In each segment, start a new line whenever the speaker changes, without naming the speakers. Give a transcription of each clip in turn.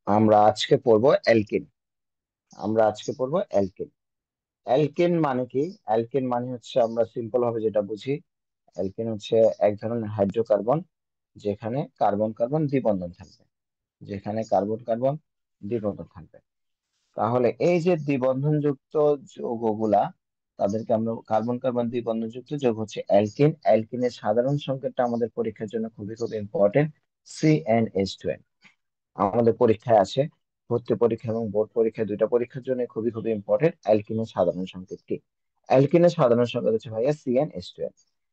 আমরা আজকে পড়বো অ্যালকিন। আমরা আজকে পড়বো অ্যালকিন। অ্যালকিন মানে কি? অ্যালকিন মানে হচ্ছে, আমরা সিম্পল ভাবে যেটা বুঝি, অ্যালকিন হচ্ছে এক ধরনের হাইড্রোকার্বন যেখানে কার্বন কার্বন দ্বিবন্ধন থাকবে। যেখানে কার্বন কার্বন দ্বিবন্ধন থাকবে। তাহলে এই যে দ্বিবন্ধন যুক্ত যৌগগুলা, তাদেরকে আমরা কার্বন কার্বন দ্বিবন্ধন যুক্ত যৌগ হচ্ছে অ্যালকিন। অ্যালকিনের সাধারণ সংকেতটা আমাদের পরীক্ষার জন্য খুবই খুব ইম্পর্টেন্ট, CnH2n। আমাদের পরীক্ষায় আসে, ভর্তি পরীক্ষা এবং বোর্ড পরীক্ষা, দুইটা পরীক্ষার জন্য খুবই খুবই ইম্পর্টেন্ট অ্যালকিনের সাধারণ সংকেত কি। অ্যালকিনের সাধারণ সংকেত হচ্ছে ভাইয়া CnH2n।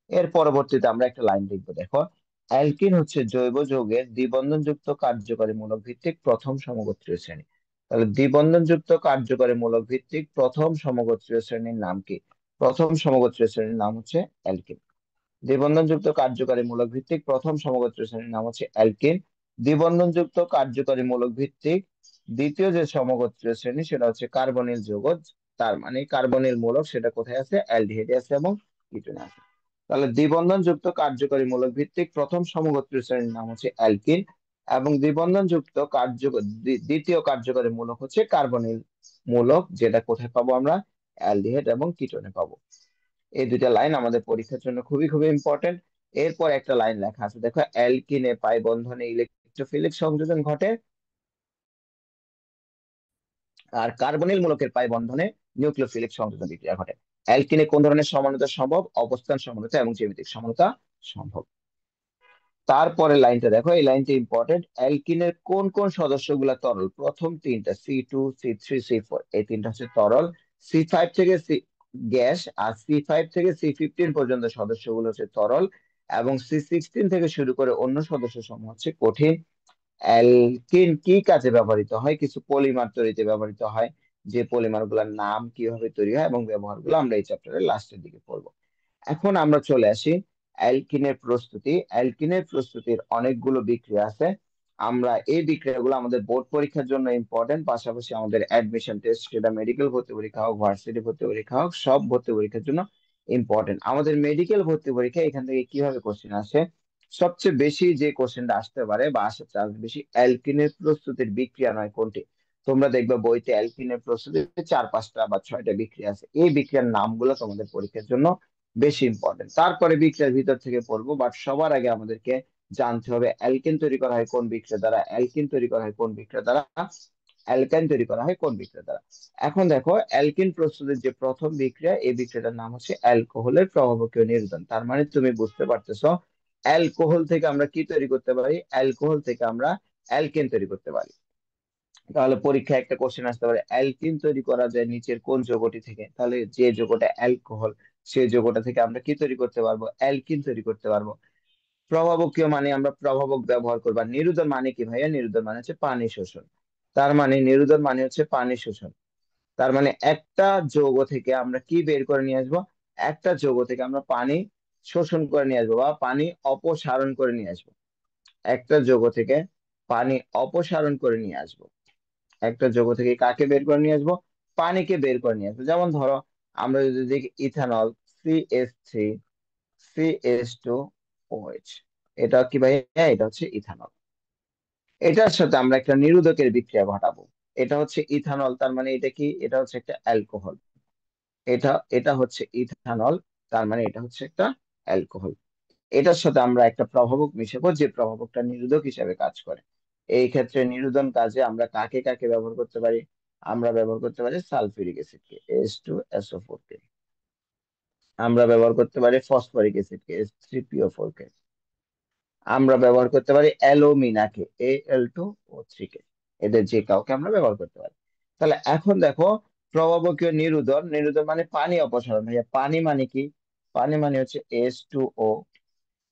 এর পরবর্তীতে আমরা একটা লাইন লিখবো, দেখো, অ্যালকিন হচ্ছে জৈব যৌগের দ্বিবন্ধন যুক্ত কার্যকরী মূলক ভিত্তিক প্রথম সমগোত্রীয় শ্রেণী। তাহলে দ্বিবন্ধন যুক্ত কার্যকরী মূলক ভিত্তিক প্রথম সমগোত্রীয় শ্রেণীর নাম কি? প্রথম সমগোত্রীয় শ্রেণীর নাম হচ্ছে অ্যালকিন। দ্বিবন্ধনযুক্ত কার্যকারী মূলক ভিত্তিক প্রথম সমগোত্রীয় শ্রেণীর নাম হচ্ছে অ্যালকিন। দ্বিবন্ধনযুক্ত কার্যকারী মূলক ভিত্তিক দ্বিতীয় যে সমগোত্রীয় শ্রেণী সেটা হচ্ছে কার্বনিল যৌগ। তার মানে কার্বনিল মূলক সেটা কোথায় আছে? অ্যালডিহাইডে আছে এবং কিটোনে আছে। তাহলে দ্বিবন্ধনযুক্ত কার্যকারী মূলক ভিত্তিক প্রথম সমগোত্রীয় শ্রেণীর নাম হচ্ছে অ্যালকিন, এবং দ্বিবন্ধনযুক্ত দ্বিতীয় কার্যকারী মূলক হচ্ছে কার্বনিল মূলক, যেটা কোথায় পাবো আমরা? অ্যালডিহাইড এবং কিটোনে পাবো। এই দুইটা লাইন আমাদের পরীক্ষার জন্য খুবই খুবই ইম্পর্টেন্ট। এরপর একটা লাইন লেখা আছে, দেখো, অ্যালকিনে পাই বন্ধনে ইলেকট্রোফিলিক সংযোজন ঘটে, আর কার্বনিল মূলকের পাই বন্ধনে নিউক্লিওফিলিক সংযোজন বিক্রিয়া ঘটে। অ্যালকিনে কোন ধরনের সমানতা সম্ভব? অবস্থান সমানতা এবং জ্যামিতিক সমানতা সম্ভব। তারপরে লাইনটা দেখো, এই লাইনটা ইম্পর্টেন্ট। অ্যালকিনের কোন কোন সদস্যগুলা তরল? প্রথম তিনটা, C2, C3, C4, এই তিনটা হচ্ছে তরল। C5 থেকে গ্যাস, আর C5 থেকে C15 পর্যন্ত সদস্যগুলো হচ্ছে তরল, এবং C16 থেকে শুরু করে অন্য সদস্য সমূহ হচ্ছে কঠিন। অ্যালকিন কি কাজে ব্যবহৃত হয়? কিছু পলিমার তৈরিতে ব্যবহৃত হয়। যে পলিমার গুলার নাম কিভাবে তৈরি হয় এবং ব্যবহার গুলো আমরা এই চ্যাপ্টারের লাস্টের দিকে পড়বো। এখন আমরা চলে আসি অ্যালকিনের প্রস্তুতি। অ্যালকিনের প্রস্তুতির অনেকগুলো বিক্রিয়া আছে। আমরা এই বিক্রিয়াগুলো আমাদের বোর্ড পরীক্ষার জন্য ইম্পর্টেন্ট, পাশাপাশি আমাদের অ্যাডমিশন টেস্ট, সেটা মেডিকেল ভর্তি পরীক্ষা হোক, ভার্সিটি ভর্তি পরীক্ষা হোক, সব ভর্তি পরীক্ষার জন্য ইম্পর্টেন্ট। আমাদের মেডিকেল ভর্তি পরীক্ষা এখান থেকে কিভাবে কোশ্চেন আসে? সবচেয়ে বেশি যে কোশ্চেনটা আসতে পারে বা আসার চান্স বেশি, অ্যালকিনের প্রস্তুতির বিক্রিয়া নয় কোনটি। তোমরা দেখবে বইতে অ্যালকিনের প্রস্তুতির 4-5টা বা 6টা বিক্রিয়া আছে, এই বিক্রিয়ার নামগুলো তোমাদের পরীক্ষার জন্য বেশি ইম্পর্টেন্ট। তারপরে বিক্রিয়ার ভিতর থেকে পড়বো, বাট সবার আগে আমাদেরকে জানতে হবে অ্যালকেন তৈরি করা হয় কোন বিক্রিয়া দ্বারা, অ্যালকিন তৈরি করা হয় কোন বিক্রিয়া দ্বারা, অ্যালকাইন তৈরি করা হয় কোন বিক্রিয়া দ্বারা। এখন দেখো, অ্যালকিন প্রস্তুতির যে প্রথম বিক্রিয়া, এই বিক্রিয়াটার নাম হচ্ছে অ্যালকোহলের প্রভাবকীয় নির্জন। তার মানে তুমি বুঝতে পারতেছো, অ্যালকোহল থেকে আমরা কি তৈরি করতে পারি? অ্যালকোহল থেকে আমরা অ্যালকেন তৈরি করতে পারি। তাহলে পরীক্ষায় একটা কোশ্চেন আসতে পারে, অ্যালকিন তৈরি করা যায় নিচের কোন যৌগটি থেকে? তাহলে যে যৌগটা অ্যালকোহল, সেই যৌগটা থেকে আমরা কি তৈরি করতে পারবো? অ্যালকিন তৈরি করতে পারবো। প্রভাবকীয় মানে আমরা প্রভাবক ব্যবহার করবো। আর নিরুদন মানে কি ভাইয়া? নিরুদন মানে হচ্ছে পানি শোষণ। তার মানে নিরুদন মানে হচ্ছে পানি শোষণ। তার মানে একটা যৌগ থেকে আমরা কি বের করে নিয়ে আসবো? একটা যৌগ থেকে আমরা পানি শোষণ করে নিয়ে আসবো বা পানি অপসারণ করে নিয়ে আসবো। একটা যৌগ থেকে পানি অপসারণ করে নিয়ে আসবো। একটা যৌগ থেকে কাকে বের করে নিয়ে আসবো? পানিকে বের করে নিয়ে আসবো। যেমন ধরো, আমরা যদি দেখি ইথানল, CH3CH2OH, এটা কি ভাই? হ্যাঁ, এটা হচ্ছে ইথানল। এটার সাথে আমরা একটা নিরোধকের বিক্রিয়া ঘটাবো। এটা হচ্ছে ইথানল, তার মানে এটা কি? এটা হচ্ছে একটা অ্যালকোহল। এটা এটা হচ্ছে ইথানল, তার মানে এটা হচ্ছে একটা অ্যালকোহল। এটার সাথে আমরা একটা প্রভাবক মিশাবো, যে প্রভাবকটা নিরোধক হিসেবে কাজ করে। এই ক্ষেত্রে নিরোধন কাজে আমরা কাকে কাকে ব্যবহার করতে পারি? আমরা ব্যবহার করতে পারি সালফিউরিক অ্যাসিডকে, H2SO4 কে। আমরা ব্যবহার করতে পারি ফসফরিক অ্যাসিডকে, H3PO4 কে। আমরা ব্যবহার করতে পারি অ্যালুমিনাকে, Al2O3 কে। এদের যে কাউকে আমরা ব্যবহার করতে পারি। তাহলে এখন দেখো, প্রভাবকীয় নিরোধন, নিরোধন মানে পানি অপসারণ। ভাইয়া পানি মানে কি? পানি মানে হচ্ছে H2O,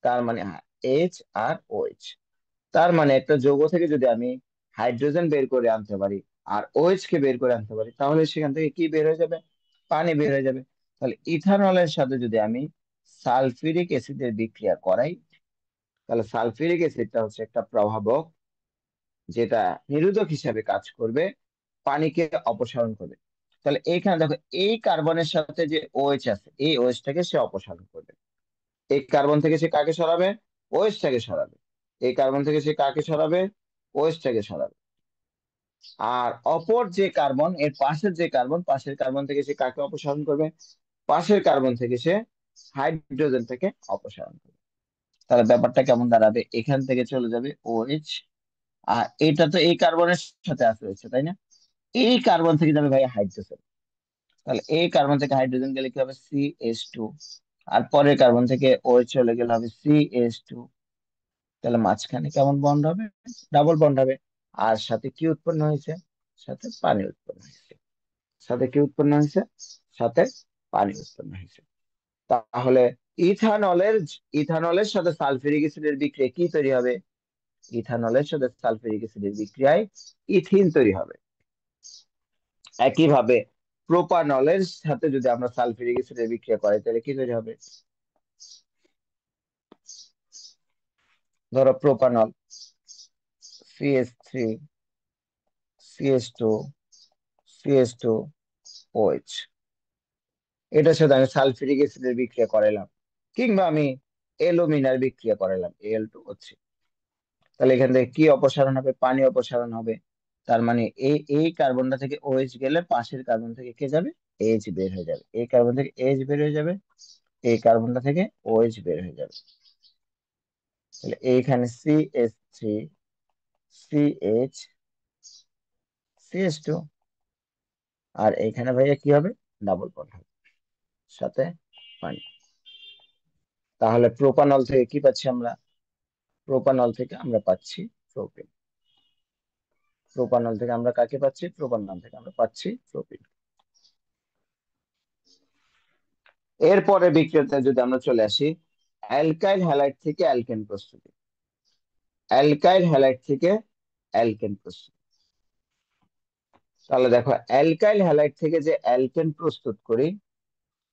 তার মানে H আর OH। তার মানে একটা যৌগ থেকে যদি আমি হাইড্রোজেন বের করে আনতে পারি আর OH কে বের করে আনতে পারি, তাহলে সেখান থেকে কি বের হয়ে যাবে? পানি বের হয়ে যাবে। তাহলে ইথানলের সাথে যদি আমি সালফিউরিক অ্যাসিডের বিক্রিয়া করাই, তাহলে সালফিউরিক অ্যাসিডটা হচ্ছে একটা প্রভাবক, যেটা নিরোধক হিসাবে কাজ করবে, পানিকে অপসারণ করবে। তাহলে এইখানে দেখো, এই কার্বনের সাথে যে OH আছে, এই OH টাকে সে অপসারণ করবে। এই কার্বন থেকে সে কাকে সরাবে? OH টাকে সরাবে। এই কার্বন থেকে সে কাকে সরাবে? OH টাকে সরাবে। আর অপর যে কার্বন, এর পাশের যে কার্বন, পাশের কার্বন থেকে সে কাকে অপসারণ করবে? পাশের কার্বন থেকে সে হাইড্রোজেন থেকে অপসারণ করবে। তাহলে ব্যাপারটা কেমন দাঁড়াবে? এখান থেকে চলে যাবে OH, আর এটা তো এই কার্বনের সাথে রয়েছে, তাই না? এই কার্বন থেকে যাবে ভাই হাইড্রোজেন। তাহলে এই কার্বন থেকে হাইড্রোজেন গেলে কি হবে? CH2। আর পরের কার্বন থেকে OH চলে গেলে হবে CH2। তাহলে মাঝখানে কেমন বন্ড হবে? ডাবল বন্ড হবে। আর সাথে কি উৎপন্ন হয়েছে? সাথে পানি উৎপন্ন হয়েছে। সাথে কি উৎপন্ন হয়েছে? সাথে পানি উৎপন্ন হয়েছে। তাহলে ইথানলের ইথানলের সাথে সালফিউরিক অ্যাসিডের বিক্রিয়া কি তৈরি হবে? ইথানলের সাথে সালফিউরিক অ্যাসিডের বিক্রিয়ায় ইথিন তৈরি হবে। একইভাবে প্রোপানলের সাথে যদি আমরা সালফিউরিক অ্যাসিডের বিক্রিয়া করি তাহলে কি তৈরি হবে? ধরো propanol, CH3, CH2, CH2, OH, এটার সাথে আমি সালফিউরিক অ্যাসিডের বিক্রিয়া করাইলাম, কিংবা আমি অ্যালুমিনার বিক্রিয়া করাইলাম, Al2O3। তাহলে এখান থেকে কি অপসারণ হবে? পানি অপসারণ হবে। তার মানে এই কার্বনটা থেকে OH গেলে পাশের কার্বন থেকে কে যাবে? H বের হয়ে যাবে। এই কার্বন থেকে H বের হয়ে যাবে, এই কার্বনটা থেকে OH বের হয়ে যাবে। তাহলে এইখানে CH3, CH, CH2, আর এইখানে ভাইয়া কি হবে? ডাবল বন্ড হবে, সাথে পানি। তাহলে প্রোপানল থেকে কি পাচ্ছি আমরা? প্রোপানল থেকে আমরা পাচ্ছি প্রোপিন। প্রোপানল থেকে আমরা কাকে পাচ্ছি? প্রোপানল থেকে আমরা পাচ্ছি প্রোপিন। এরপরে বিক্রিয়াতে যদি আমরা চলে আসি, অ্যালকাইল হ্যালাইড থেকে অ্যালকেন প্রস্তুতি। অ্যালকাইল হ্যালাইড থেকে অ্যালকেন প্রস্তুতি। তাহলে দেখো, অ্যালকাইল হ্যালাইড থেকে যে অ্যালকেন প্রস্তুত করি,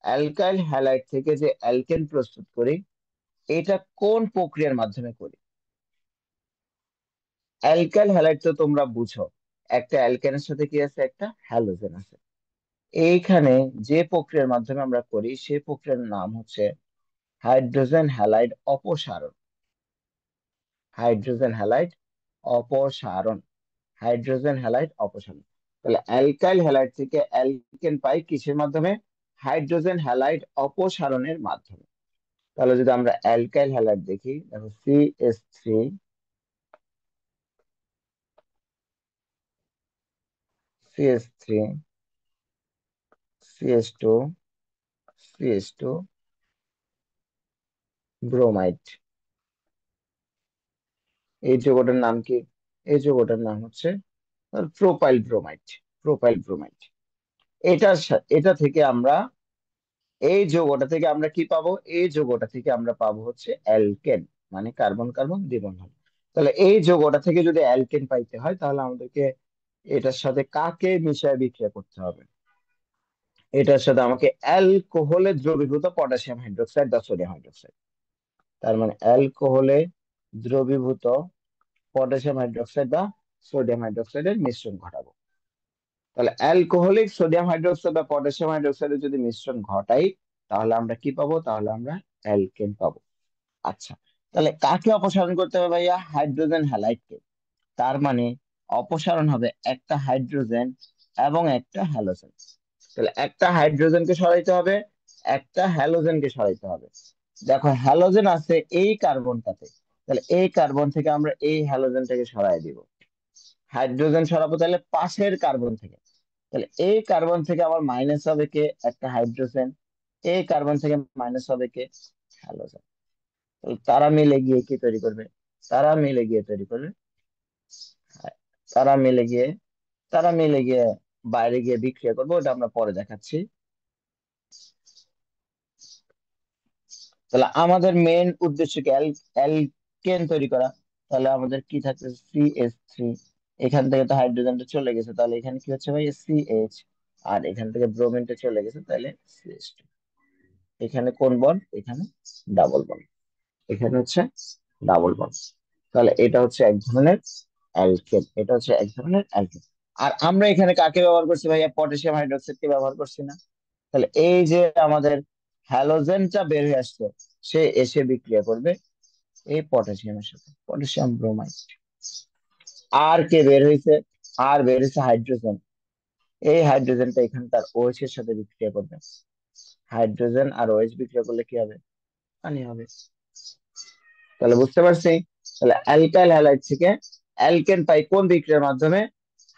অ্যালকাইল হ্যালাইড থেকে যে অ্যালকেন প্রস্তুত করি, এটা কোন প্রক্রিয়ার মাধ্যমে করি? অ্যালকাইল হ্যালাইড তো তোমরা বুঝো, একটা অ্যালকেনের সাথে কি আছে? একটা হ্যালোজেন আছে। এইখানে যে প্রক্রিয়ার মাধ্যমে আমরা করি সেই প্রক্রিয়ার নাম হচ্ছে হাইড্রোজেন হ্যালাইড অপসারণ। হাইড্রোজেন হ্যালাইড অপসারণ। হাইড্রোজেন হ্যালাইড অপসারণ। তাহলে অ্যালকাইল হ্যালাইড থেকে অ্যালকেন পাই কিসের মাধ্যমে? হাইড্রোজেন হ্যালাইড অপসারণের মাধ্যমে। তাহলে যদি আমরা অ্যালকাইল হ্যালাইড দেখি, দেখো CH3, CH3, CH2, CH2, bromide. এই যৌগটার নাম কি? এই যৌগটার নাম হচ্ছে প্রোপাইল ব্রোমাইড। Propyl bromide. এটা থেকে আমরা, এই যৌগটা থেকে আমরা কি পাবো? এই যৌগটা থেকে আমরা পাবো হচ্ছে অ্যালকেন, মানে কার্বন কার্বন দ্বিবন্ধন। তাহলে এই যৌগটা থেকে যদি অ্যালকেন পাইতে হয় তাহলে আমাদেরকে এটার সাথে কাকে মিশিয়ে বিক্রিয়া করতে হবে? এটার সাথে আমাকে অ্যালকোহলে দ্রবীভূত পটাশিয়াম হাইড্রোক্সাইড বা সোডিয়াম হাইড্রোক্সাইড, তার মানে অ্যালকোহলে দ্রবীভূত পটাশিয়াম হাইড্রোক্সাইড বা সোডিয়াম হাইড্রোক্সাইডের মিশ্রণ ঘটাবো। তাহলে অ্যালকোহলিক সোডিয়াম হাইড্রোক্সাইড বা পটাশিয়াম হাইড্রোক্সাইডের যদি মিশ্রণ ঘটাই তাহলে আমরা কি পাবো? তাহলে আমরা অ্যালকেন পাবো। আচ্ছা, তাহলে কাকে অপসারণ করতে হবে ভাইয়া? হাইড্রোজেন হ্যালাইডকে। তার মানে অপসারণ হবে একটা হাইড্রোজেন এবং একটা হ্যালোজেন। তাহলে একটা হাইড্রোজেনকে সরাইতে হবে, একটা হ্যালোজেনকে সরাইতে হবে। দেখো, হ্যালোজেন আছে এই কার্বনটাতে, তাহলে এই কার্বন থেকে আমরা এই হ্যালোজেনটাকে সরাই দিব। হাইড্রোজেন সরাবো তাহলে পাশের কার্বন থেকে, তাহলে এই কার্বন থেকে আবার মাইনাস হবে কে? একটা হাইড্রোজেন। এই কার্বন থেকে মাইনাস হবে কে? হ্যালোজেন। তাহলে তারা মিলে গিয়ে কি তৈরি করবে? তারা মিলে গিয়ে তৈরি করবে, তারা মিলে গিয়ে তারা মিলে গিয়ে বাইরে গিয়ে বিক্রিয়া করবে, ওটা আমরা পরে দেখাচ্ছি। তাহলে আমাদের মেন উদ্দেশ্য কি? অ্যালকেন তৈরি করা। তাহলে আমাদের কি থাকছে? CH3। এখান থেকে তো হাইড্রোজেনটা চলে গেছে, তাহলে এখানে কি হচ্ছে ভাই? CH। আর এখান থেকে ব্রোমিনটা চলে গেছে, তাহলে CH2। এখানে কোন বন্ড? এখানে ডাবল বন্ড। এখানে হচ্ছে ডাবল বন্ড। তাহলে এটা হচ্ছে এক ধরনের অ্যালকেন, এটা হচ্ছে এক ধরনের অ্যালকেন। আর আমরা এখানে কাকে ব্যবহার করছি ভাইয়া? পটাশিয়াম হাইড্রোক্সাইড কে ব্যবহার করছি না? তাহলে এই যে আমাদের হ্যালোজেনটা বের হয়ে আসছে, সে এসে বিক্রিয়া করবে এই পটাশিয়ামের সাথে, পটাশিয়াম ব্রোমাইড। আর কে বের হয়েছে? আর বের হচ্ছে হাইড্রোজেন। এই হাইড্রোজেনটা এখানকার OH এর সাথে বিক্রিয়া করবে। হাইড্রোজেন আর OH বিক্রিয়া করলে কি হবে? পানি হবে। তাহলে বুঝতে পারছি, তাহলে অ্যালকাইল হ্যালাইড থেকে অ্যালকেন পাই কোন বিক্রিয়ার মাধ্যমে?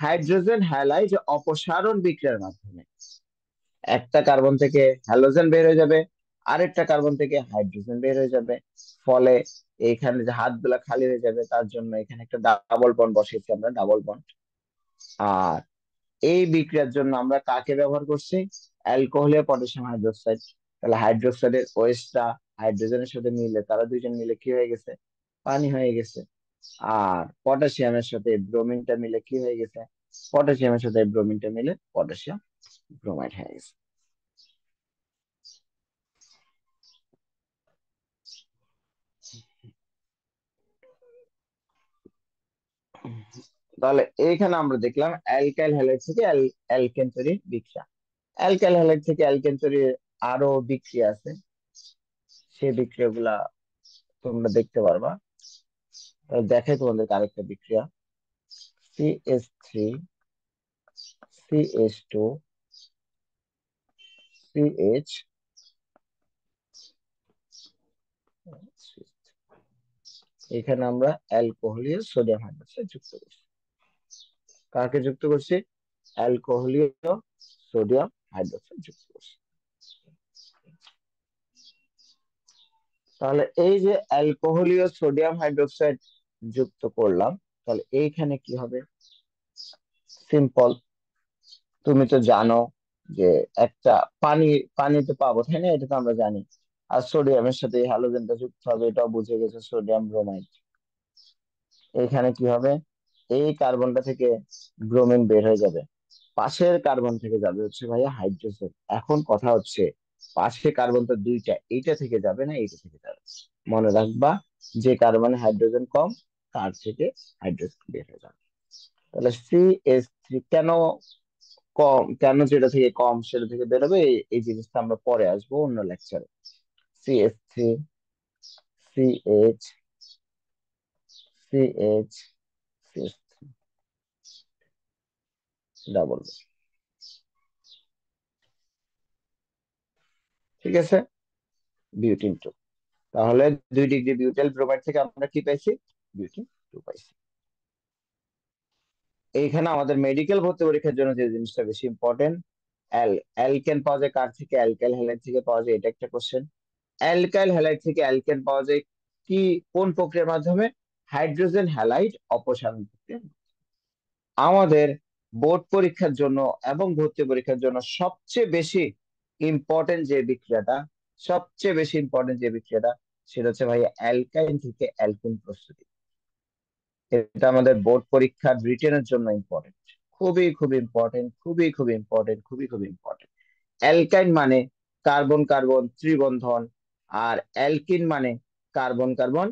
হাইড্রোজেন হ্যালাইড অপসারণ বিক্রিয়ার মাধ্যমে। একটা কার্বন থেকে হ্যালোজেন বের হয়ে যাবে, আরেকটা কার্বন থেকে হাইড্রোজেন বের হয়ে যাবে। ফলে এইখানে যে হাতগুলা খালি হয়ে যাবে, তার জন্য এখানে একটা ডাবল বন্ড বসিয়েছি আমরা, ডাবল বন্ড। আর এই বিক্রিয়ার জন্য আমরা কাকে ব্যবহার করছি? অ্যালকোহলীয় পটাশিয়াম হাইড্রোক্সাইড। তাহলে হাইড্রোক্সাইডের ওএইচটা হাইড্রোজেনের সাথে মিলে, তারা দুইজন মিলে কি হয়ে গেছে? পানি হয়ে গেছে। আর পটাশিয়ামের সাথে ব্রোমিনটা মিলে কি হয়ে গেছে? পটাশিয়ামের সাথে ব্রোমিনটা মিলে পটাশিয়াম ব্রোমাইড হয়ে গেছে। তাহলে এইখানে আমরা দেখলাম অ্যালকাইল হ্যালাইড থেকে অ্যালকেন তৈরির বিক্রিয়া। অ্যালকাইল হ্যালাইড থেকে অ্যালকেন তৈরির আরো বিক্রিয়া আছে, সেই বিক্রিয়াগুলা তোমরা দেখতে পারবা। তাহলে দেখাই তোমাদের আরেকটা বিক্রিয়া। CH3 CH2 CH, এখানে আমরা অ্যালকোহলীয় সোডিয়াম হাইড্রোক্সাইড যুক্ত করছি। কাকে যুক্ত করছি? অ্যালকোহলীয় সোডিয়াম হাইড্রোক্সাইড যুক্ত করছি। তাহলে এই যে অ্যালকোহলীয় সোডিয়াম হাইড্রোক্সাইড যুক্ত করলাম, তাহলে এইখানে কি হবে? সিম্পল, তুমি তো জানো যে একটা পানি, পানি তো পাবো তাই না, এটা তো আমরা জানি। আর সোডিয়ামের সাথে এই হ্যালোজেনটা যুক্ত হবে, এটাও বুঝে গেছে, সোডিয়াম ব্রোমাইড। এখানে কি হবে? এই কার্বনটা থেকে ব্রোমিন বের হয়ে যাবে, পাশের কার্বন থেকে যাবে হচ্ছে ভাইয়া হাইড্রোজেন। এখন কথা হচ্ছে, পাশে কার্বন তো দুইটা, এইটা থেকে যাবে না এইটা থেকে যাবে। মনে রাখবা, যে কার্বনে হাইড্রোজেন কম তার থেকে হাইড্রোজেন বের হয়ে যাবে। তাহলে CH3 কেন কম, কেন যেটা থেকে কম সেটা থেকে বেরোবে, এই জিনিসটা আমরা পরে আসবো অন্য লেকচারে। CH3 CH CH CH3 double, ঠিক আছে, বিউটিন টু। তাহলে 2 ডিগ্রি বিউটাইল ব্রোমাইড থেকে আমরা কি পাইছি? বিউটিন টু পাইছি। এইখানে আমাদের মেডিকেল ভর্তি পরীক্ষার জন্য যে জিনিসটা বেশি ইম্পর্টেন্ট, অ্যালকেন পাওয়া যায় কার থেকে? অ্যালকাইল হ্যালাইড থেকে পাওয়া যায়, এটা একটা কোশ্চেন। অ্যালকাইল হ্যালাইড থেকে অ্যালকেন পাওয়া যায় কি, কোন প্রক্রিয়ার মাধ্যমে? হাইড্রোজেন হ্যালাইড অপসারণ প্রক্রিয়া। আমাদের বোর্ড পরীক্ষার জন্য এবং ভর্তি পরীক্ষার জন্য সবচেয়ে বেশি ইম্পর্টেন্ট যে বিক্রিয়াটা, সবচেয়ে বেশি ইম্পর্টেন্ট যে বিক্রিয়াটা, সেটা হচ্ছে ভাই অ্যালকাইন থেকে অ্যালকিন প্রস্তুতি। এটা আমাদের বোর্ড পরীক্ষার রিটেনের জন্য ইম্পর্টেন্ট, খুবই খুব ইম্পর্টেন্ট, খুবই খুব ইম্পর্টেন্ট, খুবই খুব ইম্পর্টেন্ট। অ্যালকাইন মানে কার্বন কার্বন ত্রিবন্ধন, আর অ্যালকিন মানে কার্বন কার্বন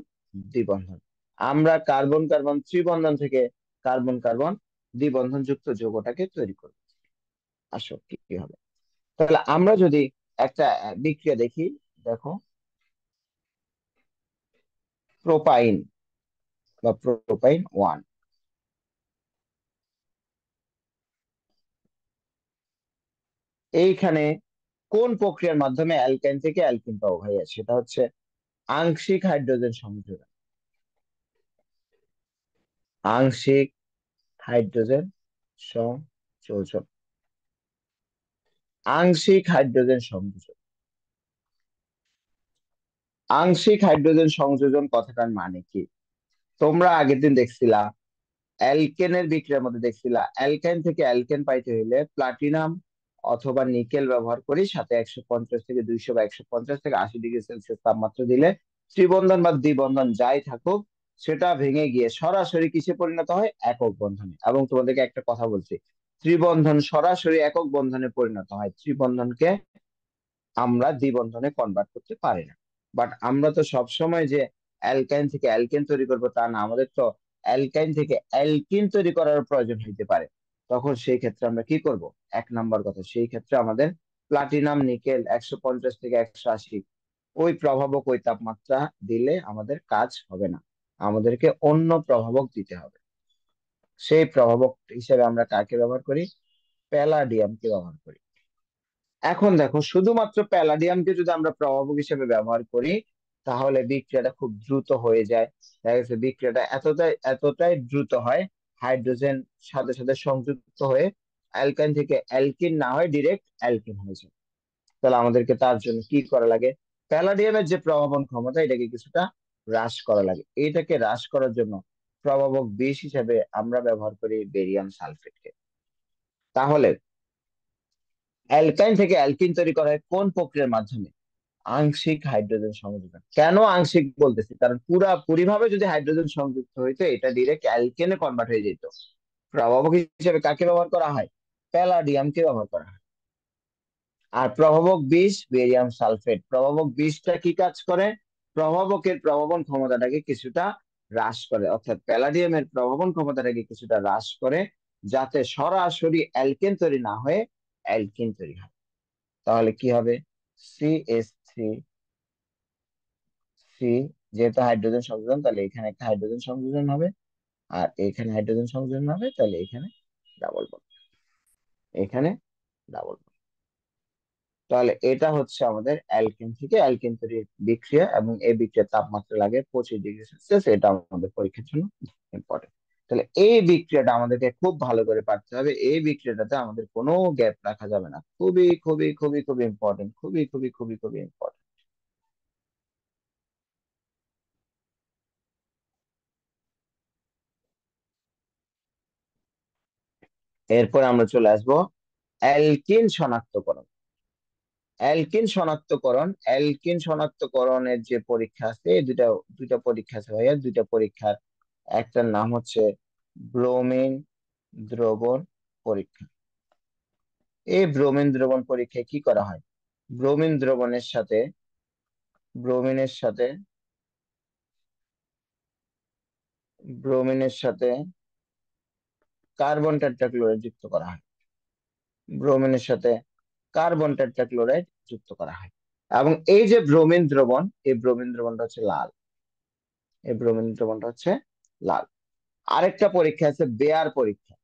দ্বিবন্ধন। আমরা কার্বন কার্বন ত্রিবন্ধন থেকে কার্বন কার্বন দ্বিবন্ধন যুক্ত যৌগটাকে তৈরি করব। আসো কি কি হবে। তাহলে আমরা যদি একটা বিক্রিয়া দেখি, দেখো প্রোপাইন বা প্রোপাইন 1, এইখানে কোন প্রক্রিয়ার মাধ্যমে অ্যালকাইন থেকে অ্যালকিন পাওয়া ভাইয়া? সেটা হচ্ছে আংশিক হাইড্রোজেন সংযোজন। আংশিক হাইড্রোজেন সংযোজন, আংশিক হাইড্রোজেন সংযোজন। আংশিক হাইড্রোজেন সংযোজন কথাটার মানে কি? তোমরা আগের দিন দেখছিলা অ্যালকেনের বিক্রিয়ার মধ্যে, দেখছিলা অ্যালকাইন থেকে অ্যালকেন পাইতে হইলে প্লাটিনাম অথবা নিকেল ব্যবহার করি, সাথে 150 থেকে 200 বা 150 থেকে 80 ডিগ্রি সেলসিয়াস তাপমাত্রা দিলে ত্রিবন্ধন বা দ্বিবন্ধন যাই থাকুক, সেটা ভেঙে গিয়ে সরাসরি কিসে পরিণত হয়? একক বন্ধনে। এবং তোমাদেরকে একটা কথা বলছি, ত্রিবন্ধন সরাসরি একক বন্ধনে পরিণত হয়, ত্রিবন্ধনকে আমরা দ্বিবন্ধনে কনভার্ট করতে পারি না। বাট আমরা তো সব সময় যে অ্যালকাইন থেকে অ্যালকেন তৈরি করব তা না, আমাদের তো অ্যালকাইন থেকে অ্যালকিন তৈরি করার প্রয়োজন হইতে পারে। তখন সেই ক্ষেত্রে আমরা কি করব? 1 নম্বর কথা, সেই ক্ষেত্রে আমাদের প্লাটিনাম নিকেল 150 থেকে 180 ওই প্রভাবক, ওই তাপমাত্রা দিলে আমাদের কাজ হবে না, আমাদেরকে অন্য প্রভাবক দিতে হবে। সেই প্রভাবক হিসেবে আমরা কাকে ব্যবহার করি? প্যালাডিয়ামকে ব্যবহার করি। এখন দেখো, শুধুমাত্র প্যালাডিয়ামকে যদি আমরা প্রভাবক হিসেবে ব্যবহার করি, তাহলে বিক্রিয়াটা খুব দ্রুত হয়ে যায়। দেখা গেছে বিক্রিয়াটা এতটাই এতটাই দ্রুত হয়, হাইড্রোজেন সাথে সাথে সংযুক্ত হয়ে অ্যালকাইন থেকে অ্যালকিন না হয় ডিরেক্ট অ্যালকিন হয়ে যায়। তাহলে আমাদেরকে তার জন্য কি করা লাগে? প্যালাডিয়ামের যে প্রভাবন ক্ষমতা, এটাকে কিছুটা হ্রাস করা লাগে। এইটাকে হ্রাস করার জন্য প্রভাবক বিষ হিসেবে আমরা ব্যবহার করি বেরিয়াম সালফেটকে। তাহলে অ্যালকাইন থেকে অ্যালকিন তৈরি করা হয় কোন প্রক্রিয়ার মাধ্যমে? আংশিক হাইড্রোজেন সংযোজন। কেন আংশিক বলতেছি? কারণ পুরাপুরি ভাবে যদি হাইড্রোজেন সংযুক্ত হইতো, এটা ডিরেক্ট অ্যালকেনে কনভার্ট হয়ে যেত। প্রভাবক হিসেবে কাকে ব্যবহার করা হয়? প্যালাডিয়ামকে ব্যবহার করা হয়। আর প্রভাবক বিষ বেরিয়াম সালফেট। প্রভাবক বিষটা কি কাজ করে? প্রভাবকের প্রভাবন ক্ষমতাটাকে কিছুটা হ্রাস করে, অর্থাৎ প্যালাডিয়ামের প্রভাবন ক্ষমতাটাকে কিছুটা হ্রাস করে, যাতে সরাসরি অ্যালকেন তৈরি না হয়ে অ্যালকিন তৈরি হয়। তাহলে কি হবে? CH3, সি, যেহেতু হাইড্রোজেন সংযোজন, তাহলে এখানে একটা হাইড্রোজেন সংযোজন হবে, আর এখানে হাইড্রোজেন সংযোজন হবে, তাহলে এখানে ডাবল বন্ড, এখানে ডাবল বন্ড। তাহলে এটা হচ্ছে আমাদের অ্যালকেন থেকে অ্যালকেন তৈরির বিক্রিয়া, এবং এই বিক্রিয়ার তাপমাত্রা লাগে 25°C। এটা আমাদের পরীক্ষার জন্য ইম্পর্টেন্ট। তাহলে এই বিক্রিয়াটা আমাদেরকে খুব ভালো করে পারতে হবে। এই বিক্রিয়াটাতে আমাদের কোনো গ্যাপ রাখা যাবে না। খুবই খুবই খুবই খুবই ইম্পর্টেন্ট, খুবই খুবই খুবই খুবই ইম্পর্টেন্ট। এরপর আমরা চলে আসবো অ্যালকিন শনাক্তকরণ। অ্যালকিন শনাক্তকরণের যে পরীক্ষা আছে, এই দুইটা দুইটা পরীক্ষা আছে ভাইয়া। দুইটা পরীক্ষার একটার নাম হচ্ছে ব্রোমিন দ্রবণ পরীক্ষা। এই ব্রোমিন দ্রবণ পরীক্ষায় কি করা হয়? ব্রোমিন দ্রবণের সাথে ব্রোমিনের সাথে ব্রোমিনের সাথে কার্বন টেট্রাক্লোরাইড যুক্ত করা হয়। ব্রোমিনের সাথে কার্বন টেট্রাক্লোরাইড যুক্ত করা হয়। এবং এই যে ব্রোমিন দ্রবণ, এই ব্রোমিন দ্রবণটা হচ্ছে লাল। এই ব্রোমিন দ্রবণটা হচ্ছে লাল। আরেকটা পরীক্ষা আছে বেয়ার পরীক্ষা।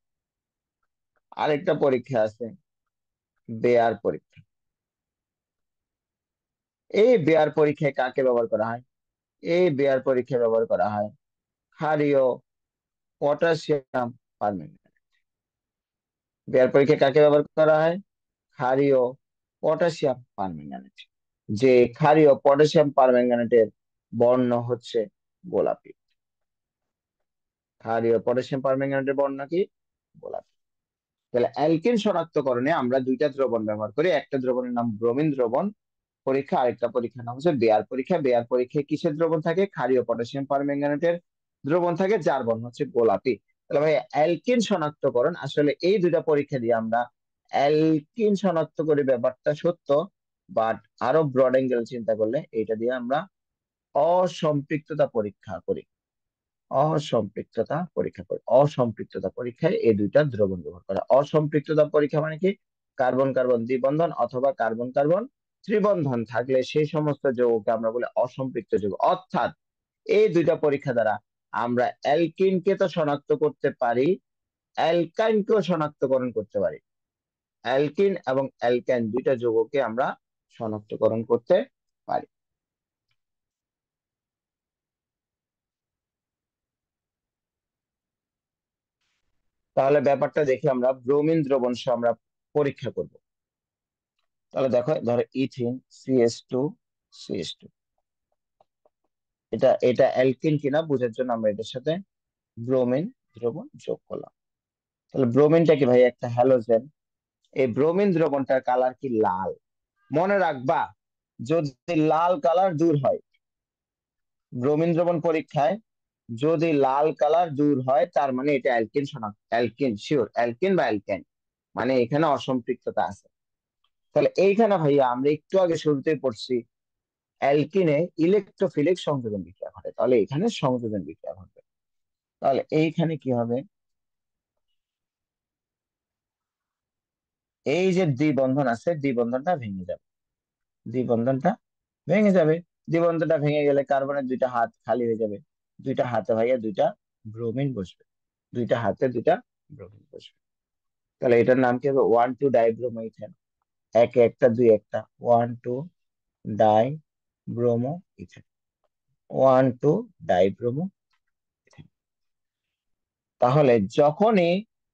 আরেকটা পরীক্ষা আছে বেয়ার পরীক্ষা। এই বেয়ার পরীক্ষায় কাকে ব্যবহার করা হয়? এই বেয়ার পরীক্ষায় ব্যবহার করা হয় ক্ষারীয় পটাশিয়াম পারম্যাঙ্গানেট। বেয়ার পরীক্ষায় কাকে ব্যবহার করা হয়? ক্ষারীয় পটাশিয়াম পারম্যাঙ্গানেট। যে ক্ষারীয় পটাশিয়াম পারম্যাঙ্গানেটের বর্ণ হচ্ছে গোলাপি। ক্ষারীয় পটাশিয়াম পারম্যাঙ্গানেটের বর্ণ কি? গোলাপি। তাহলে অ্যালকিন শনাক্তকরণে আমরা দুইটা দ্রবণ ব্যবহার করি। একটা দ্রবণের নাম ব্রোমিন দ্রবণ পরীক্ষা, আরেকটা পরীক্ষার নাম হচ্ছে বেয়ার পরীক্ষা। বেয়ার পরীক্ষায় কিসের দ্রবণ থাকে? ক্ষারীয় পটাশিয়াম পারম্যাঙ্গানেটের দ্রবণ থাকে, যার বর্ণ হচ্ছে গোলাপি। তাহলে ভাই অ্যালকিন শনাক্তকরণ, আসলে এই দুইটা পরীক্ষা দিয়ে আমরা অ্যালকিন শনাক্ত করি, ব্যাপারটা সত্য। বাট আরো ব্রড অ্যাঙ্গেল চিন্তা করলে এটা দিয়ে আমরা অসম্পৃক্ততা পরীক্ষা করি। অসম্পৃক্ততা পরীক্ষায় এই দুইটা দ্রবণ ব্যবহার করা। অসম্পৃক্ততা পরীক্ষা মানে কি? কার্বন কার্বন দ্বিবন্ধন অথবা কার্বন কার্বন ত্রিবন্ধন থাকলে সেই সমস্ত যৌগকে আমরা বলি অসম্পৃক্ত যৌগ। অর্থাৎ এই দুইটা পরীক্ষা দ্বারা আমরা অ্যালকিনকে তো শনাক্ত করতে পারি, অ্যালকাইনকেও শনাক্তকরণ করতে পারি। অ্যালকিন এবং অ্যালকাইন দুইটা যৌগকে আমরা শনাক্তকরণ করতে পারি। তাহলে ব্যাপারটা দেখি আমরা ব্রোমিন দ্রবণ সহ আমরা পরীক্ষা করব। তাহলে দেখো, ধরো ইথিন CH2 এটা এটা অ্যালকিন কিনা বোঝার জন্য আমরা এটার সাথে ব্রোমিন দ্রবণ যোগ করলাম। তাহলে ব্রোমিনটা কি ভাই? একটা হ্যালোজেন। এই ব্রোমিন দ্রবণটার কালার কি? লাল। মনে রাখবা, যদি লাল কালার দূর হয়, ব্রোমিন দ্রবণ পরীক্ষায় যদি লাল কালার দূর হয়, তার মানে এটা অ্যালকিন শনাক্ত, অ্যালকিন শিওর, অ্যালকিন বা অ্যালকেন, মানে এখানে অসম্পৃক্ততা আছে। তাহলে এইখানে ভাইয়া আমরা একটু আগে শুরুতেই পড়ছি অ্যালকিনে ইলেকট্রোফিলিক সংযোজন বিক্রিয়া ঘটে, তাহলে এখানে সংযোজন বিক্রিয়া ঘটবে। তাহলে এইখানে কি হবে? এই যে দ্বিবন্ধন আছে, দ্বিবন্ধনটা ভেঙে যাবে। দ্বিবন্ধনটা ভেঙে যাবে। দ্বিবন্ধনটা ভেঙে গেলে কার্বনের দুইটা হাত খালি হয়ে যাবে। দুইটা হাতে ভাইয়া দুইটা ব্রোমিন বসবে। দুইটা হাতে দুইটা ব্রোমিন বসবে। তাহলে এটার নাম কি হবে? 1,2 ডাইব্রোমো ইথেন। একে একটা দুই একটা, 1,2 ডাইব্রোমো ইথেন, 1,2 ডাইব্রোমো ইথেন। তাহলে যখনই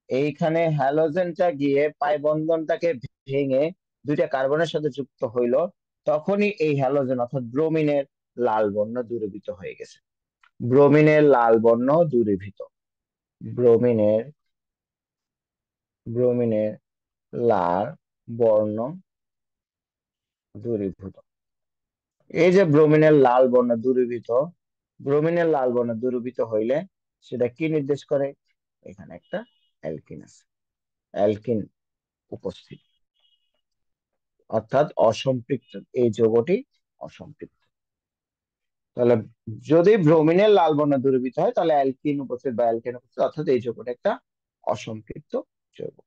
এইখানে হ্যালোজেনটা গিয়ে পাই বন্ধনটাকে ভেঙে দুইটা কার্বনের সাথে যুক্ত হইলো, তখনই এই হ্যালোজেন অর্থাৎ ব্রোমিনের লাল বর্ণ দূরীভূত হয়ে গেছে। ব্রোমিনের লাল বর্ণ দূরীভূত। ব্রোমিনের ব্রোমিনের লাল বর্ণ দূরীভূত। এই যে ব্রোমিনের লাল বর্ণ দূরীভূত, ব্রোমিনের লাল বর্ণ দূরীভূত হইলে সেটা কি নির্দেশ করে? এখানে একটা অ্যালকিন আছে, অ্যালকিন উপস্থিত, অর্থাৎ অসম্পৃক্ত, এই যৌগটি অসম্পৃক্ত। তাহলে যদি ব্রোমিনের লাল বর্ণ দূরীভূত হয় তাহলে অ্যালকিন উপস্থিত বা অ্যালকেন উপস্থিত, অর্থাৎ এই যৌগটা একটা অসম্পৃক্ত যৌগ।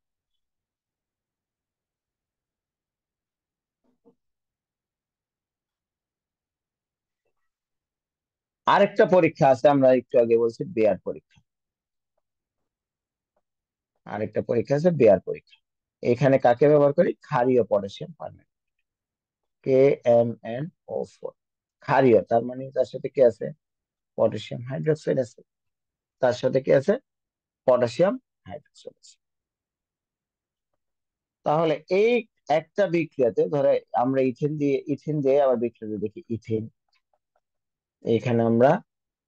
আরেকটা পরীক্ষা আছে, আমরা একটু আগে বলছি বেয়ার পরীক্ষা। আরেকটা পরীক্ষা আছে বেয়ার পরীক্ষা। এখানে কাকে ব্যবহার করি? ক্ষারীয় পটাশিয়াম পারম্যাঙ্গানেট, KMnO4। ক্ষারীয় তার মানে তার সাথে কি আছে? পটাশিয়াম হাইড্রোক্সাইড আছে। তার সাথে কি আছে? পটাশিয়াম হাইড্রোক্সাইড আছে। তাহলে এই একটা বিক্রিয়াতে ধরে আমরা ইথিন দিয়ে আবার বিক্রিয়াতে দেখি ইথিন। এখানে আমরা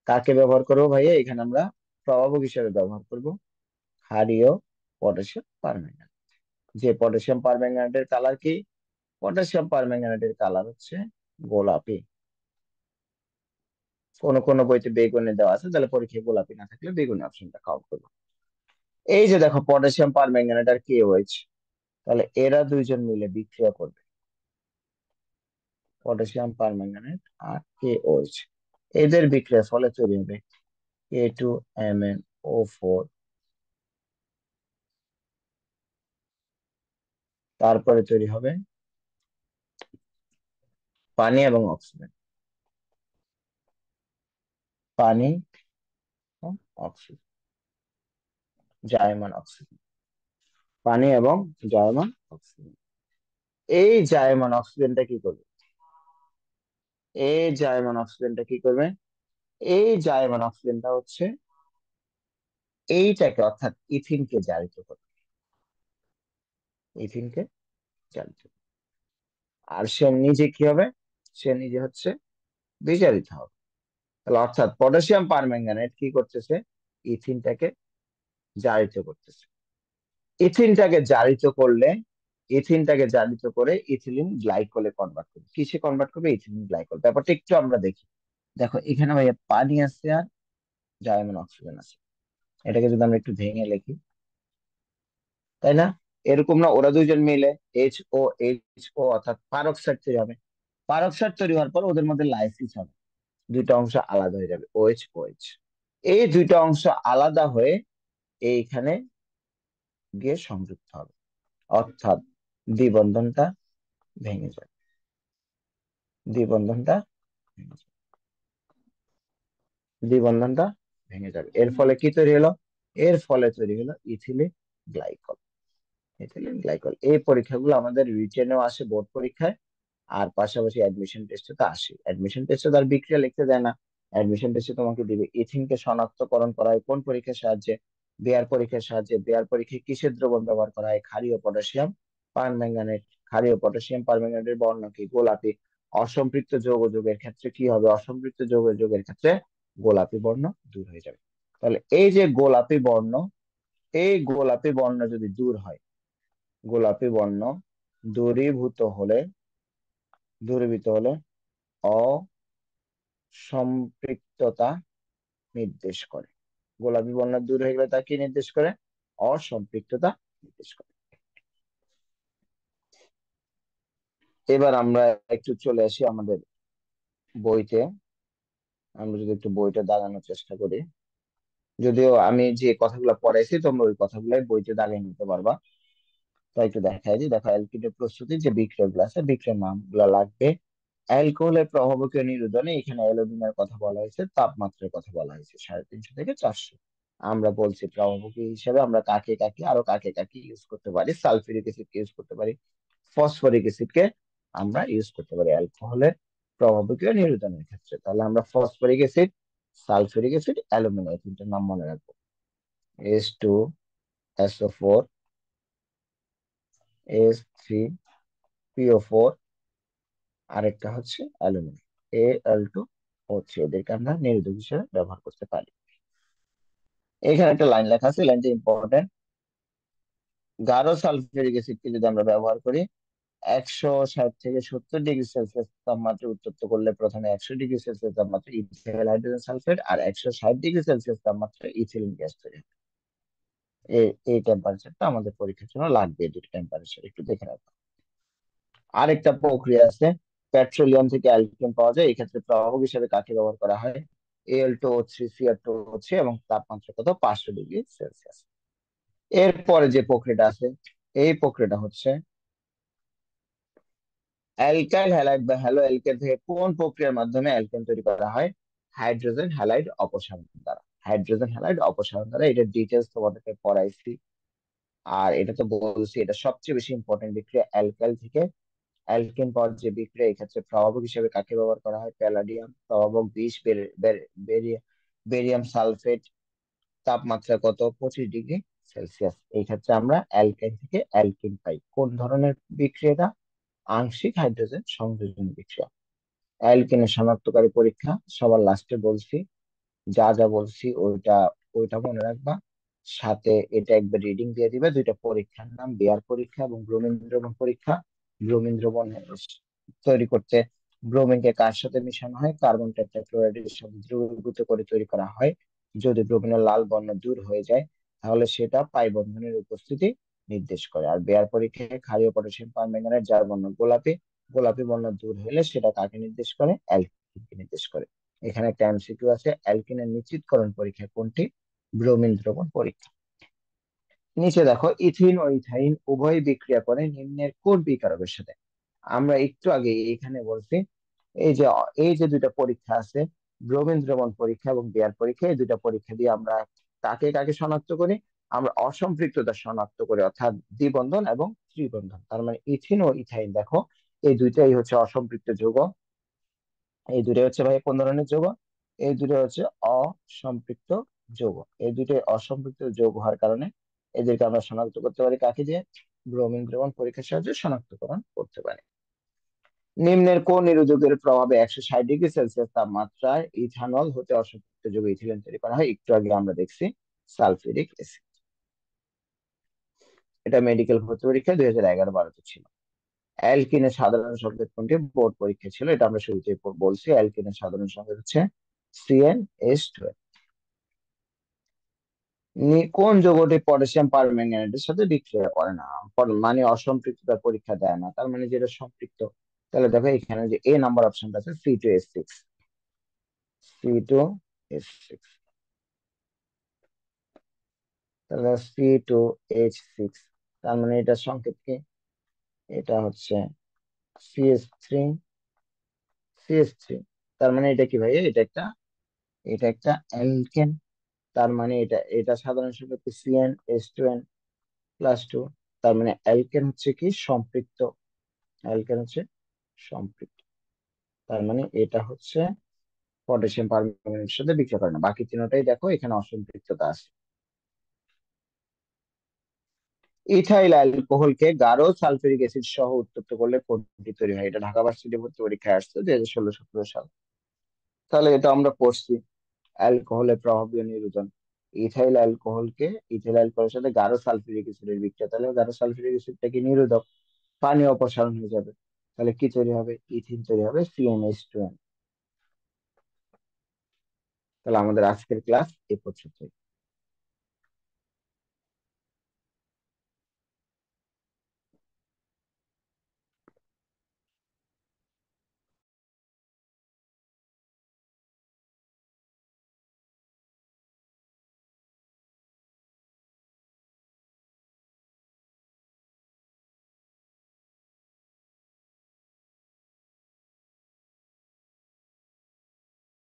কাকে ব্যবহার করবো ভাইয়া? এখানে আমরা প্রভাবক হিসেবে ব্যবহার করব ক্ষারীয় পটাশিয়াম পারম্যাঙ্গানেট। যে পটাশিয়াম পারম্যাঙ্গানেটের কালার কি? পটাশিয়াম পারম্যাঙ্গানেটের কালার হচ্ছে গোলাপি। কোন কোন বইতে বেগুনি দেওয়া আছে, তাহলে পরীক্ষায় গোলাপি না থাকলে বেগুনি অপশনটা কাউন্ট করবো। এই যে দেখো পটাশিয়াম পারম্যাঙ্গানেট আর KOH, তাহলে এরা দুইজন মিলে বিক্রিয়া করবে, পটাশিয়াম পারম্যাঙ্গানেট আর KOH। এদের বিক্রিয়ার ফলে তৈরি হবে K2MnO4। তারপরে তৈরি হবে পানি এবং অক্সিজেন। পানি ও অক্সিজেন, জায়মান অক্সিজেন। পানি এবং জায়মান অক্সিজেন। এই জায়মান অক্সিজেনটা কি করবে? এই জায়মান অক্সিজেনটা কি করবে? এই জায়মান অক্সিজেনটা হচ্ছে এইটাকে অর্থাৎ ইথিনকে জারিত করবে, ইথিনকে জারিত করবে। আর সে নিজে কি হবে? সে নিজে হচ্ছে বিজারিত হবে। তাহলে অর্থাৎ পটাশিয়াম পারম্যাঙ্গানেট কি করতেছে? ইথিনটাকে জারিত করতেছে। ইথিনটাকে জারিত করলে, ইথিনটাকে জারিত করে ইথিলিন গ্লাইকলে কনভার্ট করবে। কিসে কনভার্ট করবে? Ethylene glycol. ব্যাপারটা একটু আমরা দেখি। দেখো এখানে ভাইয়া পানি আছে আর জায়মান অক্সিজেন আছে। এটাকে যদি আমরা একটু ভেঙে লিখি, তাই না? এরকম না ওরা দুইজন মিলে HO অর্থাৎ পারক্সাইড তৈরি হবে। পারক্সাইড তৈরি হওয়ার পর ওদের মধ্যে লাইসিস হবে, দুইটা অংশ আলাদা হয়ে যাবে, OH। এই দুইটা অংশ আলাদা হয়ে এইখানে গিয়ে সংযুক্ত হবে, অর্থাৎ দ্বিবন্ধনটা ভেঙে যাবে, দ্বিবন্ধনটা ভেঙে যাবে, দ্বিবন্ধনটা ভেঙে যাবে। এর ফলে কি তৈরি হলো? এর ফলে তৈরি হলো ইথিলিন গ্লাইকল। ইথিলিন গ্লাইকল এই পরীক্ষাগুলো আমাদের রিটেনেও আসে বোর্ড পরীক্ষায়, আর পাশাপাশি অ্যাডমিশন টেস্টে তো আসে। অ্যাডমিশন টেস্টে তার বিক্রিয়া লিখতে দেয় না, অ্যাডমিশন টেস্টে তোমাকে দিবে ইথিনকে শনাক্তকরণ করা হয় কোন পরীক্ষার সাহায্যে? বেয়ার পরীক্ষার সাহায্যে। বেয়ার পরীক্ষায় কিসের দ্রবণ ব্যবহার করা হয়? ক্ষারীয় পটাশিয়াম পারম্যাঙ্গানেট। ক্ষারীয় পটাশিয়াম পারম্যাঙ্গানেটের বর্ণ কি? গোলাপি। অসম্পৃক্ত যৌগ যোগের ক্ষেত্রে কি হবে? অসম্পৃক্ত যোগের ক্ষেত্রে গোলাপি বর্ণ দূর হয়ে যাবে। তাহলে এই যে গোলাপি বর্ণ, এই গোলাপি বর্ণ যদি দূর হয়, গোলাপি বর্ণ দূরীভূত হলে, দূরীভূত হলে অসম্পৃক্ততা নির্দেশ করে। গোলাপি বর্ণ দূর হয়ে গেলে তা কি নির্দেশ করে? অসম্পৃক্ততা নির্দেশ করে। এবার আমরা একটু চলে আসি আমাদের বইতে। আমরা যদি একটু বইটা দাগানোর চেষ্টা করি, যদিও আমি যে কথাগুলো পড়াইছি তোমরা ওই কথাগুলাই বইতে দাগিয়ে নিতে পারবা। তাই একটু দেখাই যে দেখো অ্যালকিনের প্রস্তুতি যে বিক্রিয়াগুলো আছে, বিক্রিয়ার নামগুলো লাগবে। অ্যালকোহলের প্রভাবকীয় নিরোধনে এখানে অ্যালোডিনের কথা বলা হয়েছে, তাপমাত্রার কথা বলা হয়েছে 350 থেকে 400। আমরা বলছি প্রভাবক হিসেবে আমরা কাকে কাকে আরো কাকে কাকে ইউজ করতে পারি, সালফিউরিক অ্যাসিডকে ইউজ করতে পারি, ফসফরিক অ্যাসিডকে আমরা ইউজ করতে পারি অ্যালকোহলের প্রভাবকীয় নিরুদনের ক্ষেত্রে। তাহলে আমরা phosphoric acid, sulphuric acid, aluminium, এই তিনটার নাম মনে রাখবো। H2SO4, H3PO4, আরেকটা হচ্ছে অ্যালুমিনিয়াম, Al2O3, এদেরকে আমরা নিরোধক হিসেবে ব্যবহার করতে পারি। এখানে একটা লাইন লেখা আছে, লাইনটা ইম্পর্টেন্ট। গাঢ় সালফিউরিক অ্যাসিডকে যদি আমরা ব্যবহার করি 160 থেকে 70 ডিগ্রি সেলসিয়াস তাপমাত্রা উত্তপ্ত করলে প্রথমে 100 ডিগ্রি সেলসিয়াস তাপমাত্রা ইথাইল হাইড্রোজেন সালফেট আর 160 ডিগ্রি সেলসিয়াস তাপমাত্রা ইথিলিন গ্যাস তৈরি হয়। এই টেম্পারেচারটা আমাদের পরীক্ষার জন্য লাগবে, এই দুটো টেম্পারেচার একটু দেখে রাখবো। আরেকটা প্রক্রিয়া আছে, পেট্রোলিয়াম থেকে অ্যালকিন পাওয়া যায়, এক্ষেত্রে প্রভাবক হিসেবে কাকে ব্যবহার করা হয়? Al2O3, Cr2O3, এবং তাপমাত্রা কত? 500 ডিগ্রি সেলসিয়াস। এরপরে যে প্রক্রিয়াটা আছে, এই প্রক্রিয়াটা হচ্ছে অ্যালকাইল হ্যালাইড বা হ্যালো অ্যালকেন থেকে কোন প্রক্রিয়ার মাধ্যমে অ্যালকেন তৈরি করা হয়? হাইড্রোজেন হ্যালাইড অপসারণ দ্বারা। হাইড্রোজেন হ্যালাইড অপসারণ দ্বারা, এটার ডিটেলস তোমাদেরকে পড়াইছি। আর এটা তো বলছি, এটা সবচেয়ে বেশি ইম্পর্টেন্ট বিক্রিয়া। অ্যালকাইল থেকে অ্যালকেন পাওয়ার যে বিক্রিয়া, এক্ষেত্রে প্রভাবক হিসেবে কাকে ব্যবহার করা হয়? প্যালাডিয়াম। প্রভাবক 20, বেরিয়াম সালফেট, তাপমাত্রা কত? 25 ডিগ্রি সেলসিয়াস। এই ক্ষেত্রে আমরা অ্যালকাইল থেকে অ্যালকিন পাই। কোন ধরনের বিক্রিয়াটা? আংশিক হাইড্রোজেন সংযোজন বিক্রিয়া। অ্যালকেনের শনাক্তকারী পরীক্ষা সবার লাস্টে বলছি, যা যা বলছি ওইটা ওইটা মনে রাখবা। সাথে এটা একবার রিডিং দিয়ে দিবে, দুইটা পরীক্ষার নাম, বেয়ার পরীক্ষা এবং ব্রোমিন দ্রবণ পরীক্ষা। ব্রোমিন দ্রবণ তৈরি করতে ব্রোমিনকে কার সাথে মিশানো হয়? কার্বন টেট্রাক্লোরাইডের সাথে দ্রবীভূত করে তৈরি করা হয়। যদি ব্রোমিনের লাল বর্ণ দূর হয়ে যায় তাহলে সেটা পাই বন্ধনের উপস্থিতি নির্দেশ করে। আর বেয়ার পরীক্ষায় ক্ষারীয় পটাশিয়াম পারম্যাঙ্গানেট, যার বর্ণ গোলাপি, গোলাপি বর্ণ দূর হলে সেটা কাকে নির্দেশ করে? অ্যালকিনকে নির্দেশ করে। এখানে একটা এমসিকিউ আছে, অ্যালকিনের নিশ্চিতকরণ পরীক্ষা কোনটি? ব্রোমিন দ্রবণ পরীক্ষা। নিচে দেখো, ইথিন ও ইথাইন উভয় বিক্রিয়া করে নিম্নের কোন বিকারকের সাথে? আমরা একটু আগে এখানে বলছি, এই যে এই যে দুইটা পরীক্ষা আছে, ব্রোমিন দ্রবণ পরীক্ষা এবং বেয়ার পরীক্ষা, এই দুইটা পরীক্ষা দিয়ে আমরা কাকে কাকে শনাক্ত করি? আমরা অসম্পৃক্ততা শনাক্ত করি, অর্থাৎ দ্বিবন্ধন এবং ত্রিবন্ধন। তার মানে ইথিন ও ইথাইন দেখো, এই দুইটাই হচ্ছে অসম্পৃক্ত যৌগ। এই দুটোই হচ্ছে ভাই কোন ধরনের যৌগ? এই দুটো হচ্ছে অসম্পৃক্ত যৌগ। এই দুটোই অসম্পৃক্ত যৌগ হওয়ার কারণে এদেরকে আমরা শনাক্ত করতে পারি কাকে দিয়ে? ব্রোমিন দ্রবণ পরীক্ষার সাহায্যে শনাক্তকরণ করতে পারি। নিম্নের কোন নিরোধকের প্রভাবে 160 ডিগ্রি সেলসিয়াস তাপমাত্রায় ইথানল হতে অসম্পৃক্ত যৌগ ইথিলিন তৈরি করা হয়? একটু আগে আমরা দেখছি সালফিউরিক অ্যাসিড। এটা মেডিকেল ভর্তি পরীক্ষা 2011-12 ছিল। অ্যালকিনের সাধারণ সংকেত কোনটি? বোর্ড পরীক্ষা ছিল, এটা আমরা শুরুতে বলছি। অ্যালকিনের সাধারণ সংকেত হচ্ছে CnH12। কোন যৌগটি পটাশিয়াম পারম্যাঙ্গানেটের সাথে বিক্রিয়া করে না? মানে অসম্পৃক্ততার পরীক্ষা দেয় না, তার মানে যেটা সম্পৃক্ত। তাহলে দেখো এখানে যে এ নাম্বার অপশনটা আছে, C2H6, C2H6, তাহলে C2H6, তার মানে এটা সংকেত কি? এটা হচ্ছে CH3, CH3। তার মানে এটা কি ভাই? এটা একটা অ্যালকেন। তার মানে এটা এটা সাধারণ সংকেত CnH2n+2। তার মানে অ্যালকেন হচ্ছে কি? সম্পৃক্ত। অ্যালকেন হচ্ছে সম্পৃক্ত। তার মানে এটা হচ্ছে পটাশিয়াম পারম্যাঙ্গানেটের সাথে বিক্রিয়া করে না। বাকি তিনটাই দেখো এখানে অসম্পৃক্ততা আছে। ইথাইল অ্যালকোহলকে গাঢ় সালফিউরিক অ্যাসিড সহ উত্তপ্ত করলে কোনটি তৈরি হয়? এটা ঢাকা ভার্সিটি ভর্তি পরীক্ষায় আসছে 2016-17 সাল। তাহলে এটা আমরা পড়ছি, অ্যালকোহলের প্রভাবীয় নিরোধন। ইথাইল অ্যালকোহলের সাথে গাঢ় সালফিউরিক অ্যাসিডের বিক্রিয়া, তাহলে গাঢ় সালফিউরিক অ্যাসিডটা কি নিরোধক? পানি অপসারণ হয়ে যাবে। তাহলে কি তৈরি হবে? ইথিন তৈরি হবে, CnH2n। তাহলে আমাদের আজকের ক্লাস এ পর্যন্ত।